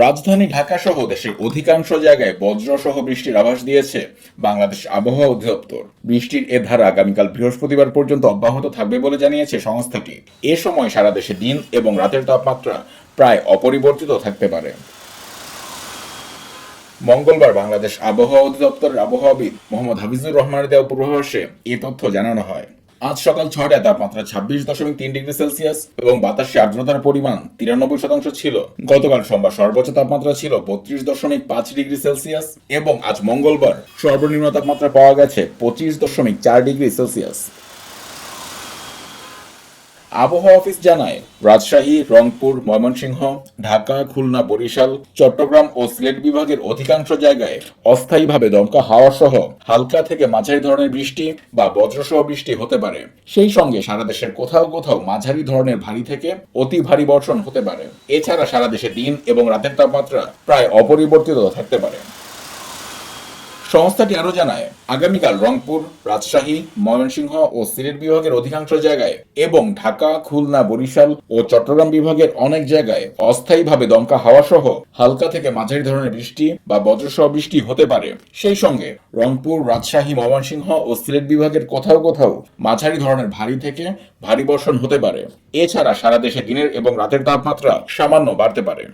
রাজধানী ঢাকা সহ দেশের অধিকাংশ জায়গায় বজ্রসহ বৃষ্টির আভাস দিয়েছে বাংলাদেশ আবহাওয়া অধিদপ্তর। বৃষ্টির এ ধারা আগামীকাল বৃহস্পতিবার পর্যন্ত অব্যাহত থাকবে বলে জানিয়েছে সংস্থাটি। এ সময় সারা দেশে দিন এবং রাতের তাপমাত্রা প্রায় অপরিবর্তিত থাকতে পারে। মঙ্গলবার বাংলাদেশ আবহাওয়া অধিদপ্তরের আবহাওয়াবিদ মোহাম্মদ হাফিজুর রহমানের দেওয়া পূর্বাভাসে এ তথ্য জানানো হয়। আজ সকাল 6টায় তাপমাত্রা 26.3 ডিগ্রি সেলসিয়াস এবং বাতাসে আর্দ্রতার পরিমাণ 93% ছিল। গতকাল সোমবার সর্বোচ্চ তাপমাত্রা ছিল 32.5 ডিগ্রি সেলসিয়াস এবং আজ মঙ্গলবার সর্বনিম্ন তাপমাত্রা পাওয়া গেছে 25.4 ডিগ্রি সেলসিয়াস। আবহাওয়া অফিস জানায়, রাজশাহী, রংপুর, ময়মনসিংহ, ঢাকা, খুলনা, বরিশাল, চট্টগ্রাম ও সিলেট বিভাগের অধিকাংশ জায়গায় অস্থায়ীভাবে দমকা হাওয়া সহ হালকা থেকে মাঝারি ধরনের বৃষ্টি বা বজ্রসহ বৃষ্টি হতে পারে। সেই সঙ্গে সারা দেশের কোথাও কোথাও মাঝারি ধরনের ভারী থেকে অতি ভারী বর্ষণ হতে পারে। এছাড়া সারা দেশে দিন এবং রাতের তাপমাত্রা প্রায় অপরিবর্তিত থাকতে পারে। সংস্থাটি আরও জানায়, আগামীকাল রংপুর, রাজশাহী, ময়মনসিংহ ও সিলেট বিভাগের অধিকাংশ জায়গায় এবং ঢাকা, খুলনা, বরিশাল ও চট্টগ্রাম বিভাগের অনেক জায়গায় অস্থায়ীভাবে দমকা হাওয়া সহ হালকা থেকে মাঝারি ধরনের বৃষ্টি বা বজ্রসহ বৃষ্টি হতে পারে। সেই সঙ্গে রংপুর, রাজশাহী, ময়মনসিংহ ও সিলেট বিভাগের কোথাও কোথাও মাঝারি ধরনের ভারী থেকে ভারী বর্ষণ হতে পারে। এছাড়া সারা দেশে দিনের এবং রাতের তাপমাত্রা সামান্য বাড়তে পারে।